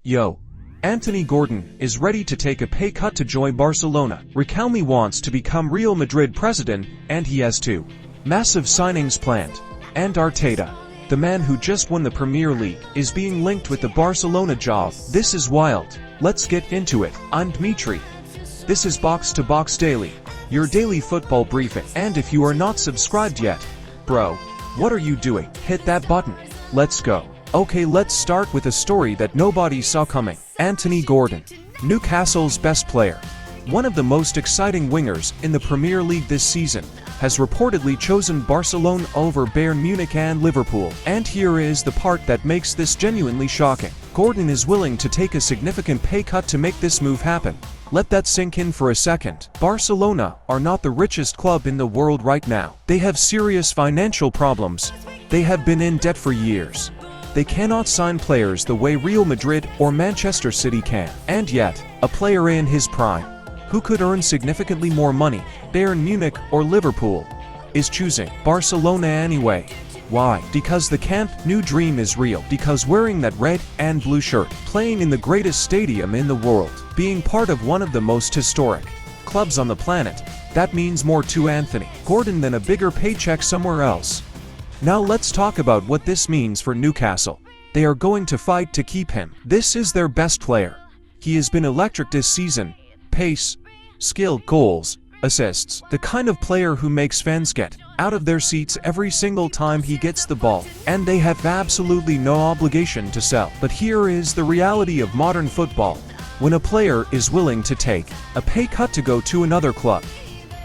Yo. Anthony Gordon is ready to take a pay cut to join Barcelona. Riquelme wants to become Real Madrid president, and he has two massive signings planned. And Arteta, the man who just won the Premier League, is being linked with the Barcelona job. This is wild. Let's get into it. I'm Dmitry. This is Box to Box Daily, your daily football briefing. And if you are not subscribed yet, bro, what are you doing? Hit that button. Let's go. Okay, let's start with a story that nobody saw coming. Anthony Gordon, Newcastle's best player, one of the most exciting wingers in the Premier League this season, has reportedly chosen Barcelona over Bayern Munich and Liverpool. And here is the part that makes this genuinely shocking. Gordon is willing to take a significant pay cut to make this move happen. Let that sink in for a second. Barcelona are not the richest club in the world right now. They have serious financial problems. They have been in debt for years. They cannot sign players the way Real Madrid or Manchester City can. And yet, a player in his prime, who could earn significantly more money, Bayern Munich or Liverpool, is choosing Barcelona anyway. Why? Because the Camp Nou dream is real. Because wearing that red and blue shirt, playing in the greatest stadium in the world, being part of one of the most historic clubs on the planet, that means more to Anthony Gordon than a bigger paycheck somewhere else. Now let's talk about what this means for Newcastle. They are going to fight to keep him. This is their best player. He has been electric this season. Pace, skill, goals, assists. The kind of player who makes fans get out of their seats every single time he gets the ball. And they have absolutely no obligation to sell. But here is the reality of modern football. When a player is willing to take a pay cut to go to another club,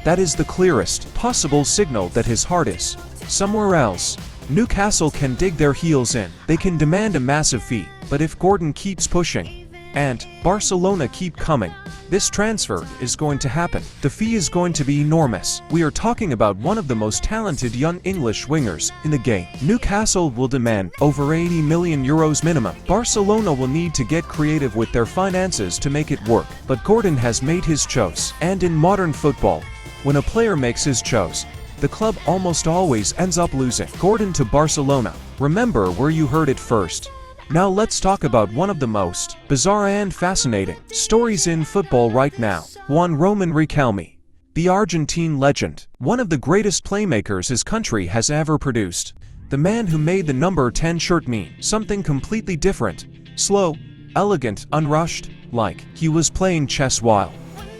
that is the clearest possible signal that his heart is somewhere else. Newcastle can dig their heels in. They can demand a massive fee. But if Gordon keeps pushing, and Barcelona keep coming, this transfer is going to happen. The fee is going to be enormous. We are talking about one of the most talented young English wingers in the game. Newcastle will demand over 80 million euros minimum. Barcelona will need to get creative with their finances to make it work. But Gordon has made his choice. And in modern football, when a player makes his choice, the club almost always ends up losing. Gordon to Barcelona. Remember where you heard it first. Now let's talk about one of the most bizarre and fascinating stories in football right now. Juan Roman Riquelme, the Argentine legend, one of the greatest playmakers his country has ever produced. The man who made the number 10 shirt mean something completely different, slow, elegant, unrushed, like he was playing chess while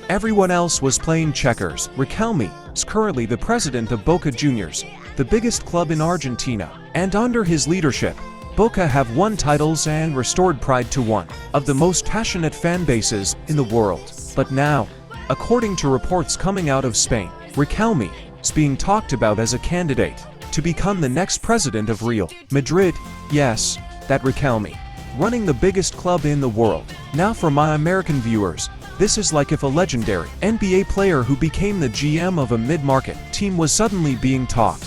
everyone else was playing checkers. Riquelme is currently the president of Boca Juniors, the biggest club in Argentina, and under his leadership, Boca have won titles and restored pride to one of the most passionate fan bases in the world. But now, according to reports coming out of Spain, Riquelme is being talked about as a candidate to become the next president of Real Madrid. Yes, that Riquelme, running the biggest club in the world. Now for my American viewers, this is like if a legendary NBA player who became the GM of a mid-market team was suddenly being talked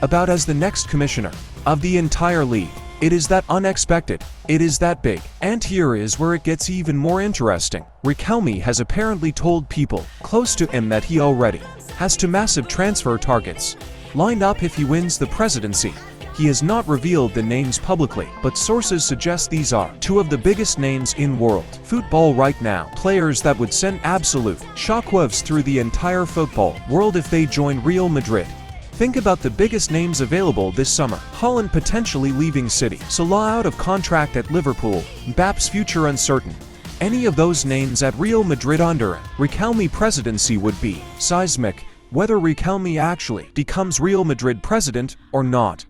about as the next commissioner of the entire league. It is that unexpected. It is that big. And here is where it gets even more interesting. Riquelme has apparently told people close to him that he already has two massive transfer targets lined up if he wins the presidency. He has not revealed the names publicly, but sources suggest these are two of the biggest names in world football right now. Players that would send absolute shockwaves through the entire football world if they join Real Madrid. Think about the biggest names available this summer. Haaland potentially leaving City, Salah out of contract at Liverpool, Mbappe's future uncertain. Any of those names at Real Madrid under Riquelme presidency would be seismic, whether Riquelme actually becomes Real Madrid president or not.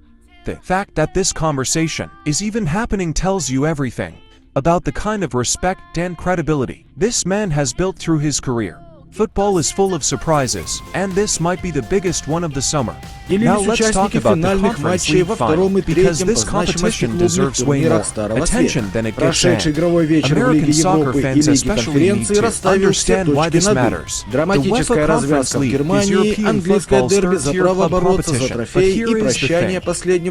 The fact that this conversation is even happening tells you everything about the kind of respect and credibility this man has built through his career. Football is full of surprises, and this might be the biggest one of the summer. Now let's talk about the Conference League final, because this competition deserves way more attention than it gets. American soccer fans especially need to understand why this matters. The UEFA Conference League is European football's third-tier club competition, but here is the thing.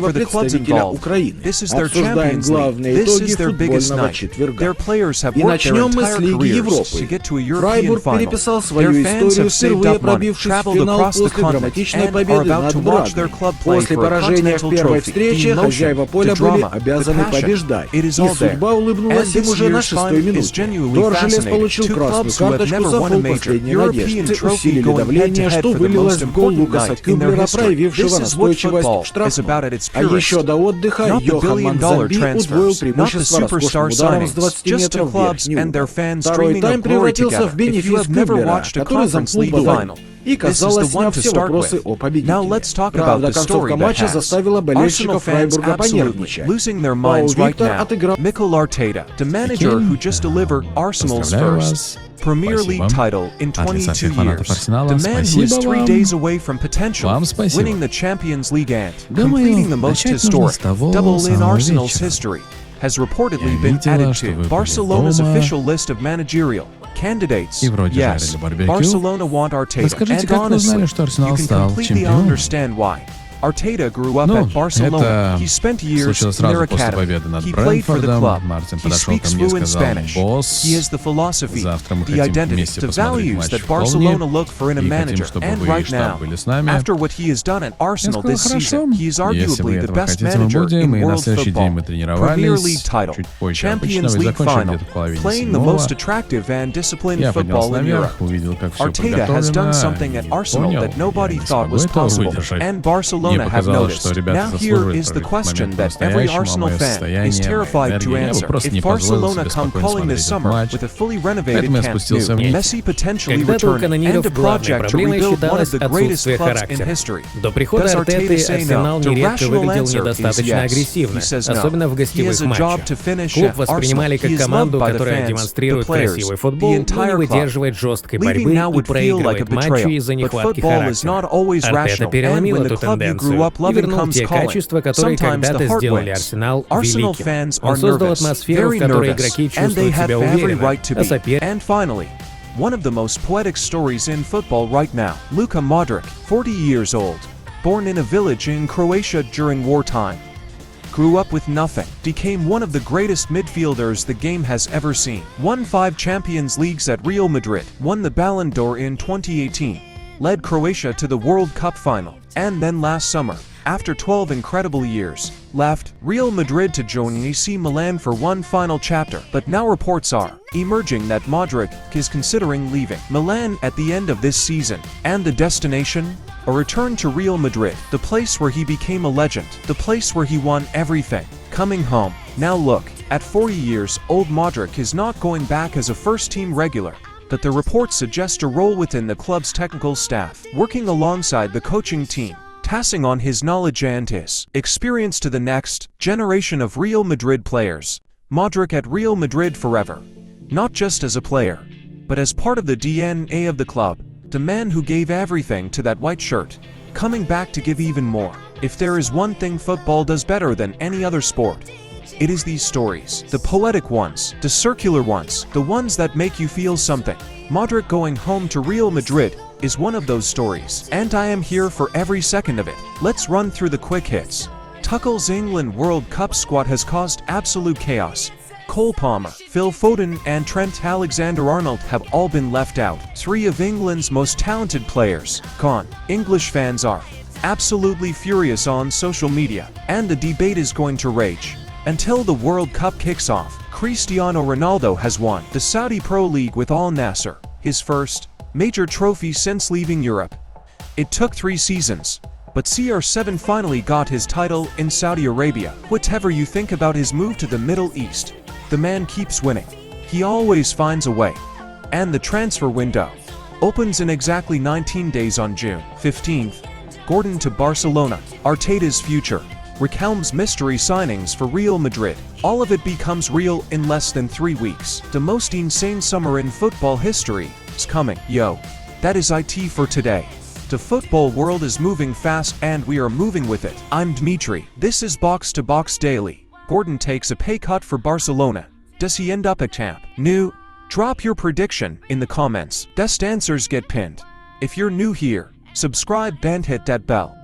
For the clubs involved, this is their Champions League, this is their biggest night. Their players have worked their entire careers to get to a European final. свою историю, впервые пробившись в финал после драматичной победы над Брагой. После поражения в первой встрече хозяева поля были обязаны побеждать, и судьба улыбнулась им уже на 6-й минуте. Торжелес получил красную карточку за фол последней надежды, усилили давление, что вылилось в гол Лукаса Кюмблера, проявившего настойчивость в штрафной. А еще до отдыха Йохан Манзамби удвоил преимущество роскошным ударом с 20 метров в верхний угол. Второй тайм превратился в бенефис Кюмблера, который замкнул батарею и, казалось, сняв все вопросы о победителе. Правда, концовка матча заставила болельщиков Фрайбурга понервничать. Пау Виктор отыграл Mikel Arteta, the manager who just delivered Arsenal's first Premier League title in 22 years, the man who is 3 days away from potentially winning the Champions League and completing the most historic double in Arsenal's history, has reportedly been added to Barcelona's official list of managerial candidates. Yes, Barcelona want Arteta, and honestly, you can completely understand why. Arteta grew up at Barcelona. He spent years in their academy. He played for the club. He speaks fluent Spanish. He has the philosophy, the identity, the values that Barcelona look for in a manager. And right now, after what he has done at Arsenal this season, he is arguably the best manager in world football. Premier League title, Champions League final, playing the most attractive and disciplined football in Europe. Arteta has done something at Arsenal that nobody thought was possible, and Barcelona have noticed. Now here is the question that every Arsenal fan is terrified to answer. If Barcelona come calling this summer with a fully renovated Camp Nou, Messi potentially returning, and a project to rebuild one of the greatest clubs in history, does Arteta say no? The rational answer is yes. He says no. He has a job to finish at Arsenal. He is loved by the fans, the players, the entire club. Leaving now would feel like a betrayal, but football is not always rational, and when the club you grew up loving comes calling, sometimes the heart wins. Arsenal fans are nervous, very nervous, and they have every right to be. And finally, one of the most poetic stories in football right now, Luka Modric, 40 years old, born in a village in Croatia during wartime, grew up with nothing, became one of the greatest midfielders the game has ever seen, won 5 Champions Leagues at Real Madrid, won the Ballon d'Or in 2018, led Croatia to the World Cup final, and then last summer, after 12 incredible years, left Real Madrid to join AC Milan for one final chapter. But now reports are emerging that Modric is considering leaving Milan at the end of this season, and the destination? A return to Real Madrid, the place where he became a legend, the place where he won everything, coming home. Now look, at 40 years old Modric is not going back as a first-team regular, but the reports suggest a role within the club's technical staff, working alongside the coaching team, passing on his knowledge and his experience to the next generation of Real Madrid players. Modric at Real Madrid forever. Not just as a player, but as part of the DNA of the club, the man who gave everything to that white shirt, coming back to give even more. If there is one thing football does better than any other sport, it is these stories. The poetic ones, the circular ones, the ones that make you feel something. Modric going home to Real Madrid is one of those stories, and I am here for every second of it. Let's run through the quick hits. Tuchel's England World Cup squad has caused absolute chaos. Cole Palmer, Phil Foden and Trent Alexander-Arnold have all been left out. 3 of England's most talented players gone. English fans are absolutely furious on social media, and the debate is going to rage until the World Cup kicks off. Cristiano Ronaldo has won the Saudi Pro League with Al Nassr, his first major trophy since leaving Europe. It took 3 seasons, but CR7 finally got his title in Saudi Arabia. Whatever you think about his move to the Middle East, the man keeps winning. He always finds a way. And the transfer window opens in exactly 19 days on June 15th. Gordon to Barcelona, Arteta's future, Riquelme's mystery signings for Real Madrid. All of it becomes real in less than 3 weeks. The most insane summer in football history is coming. Yo, that is it for today. The football world is moving fast and we are moving with it. I'm Dmitry. This is Box to Box Daily. Gordon takes a pay cut for Barcelona. Does he end up at Camp Nou? Drop your prediction in the comments. Best answers get pinned. If you're new here, subscribe and hit that bell.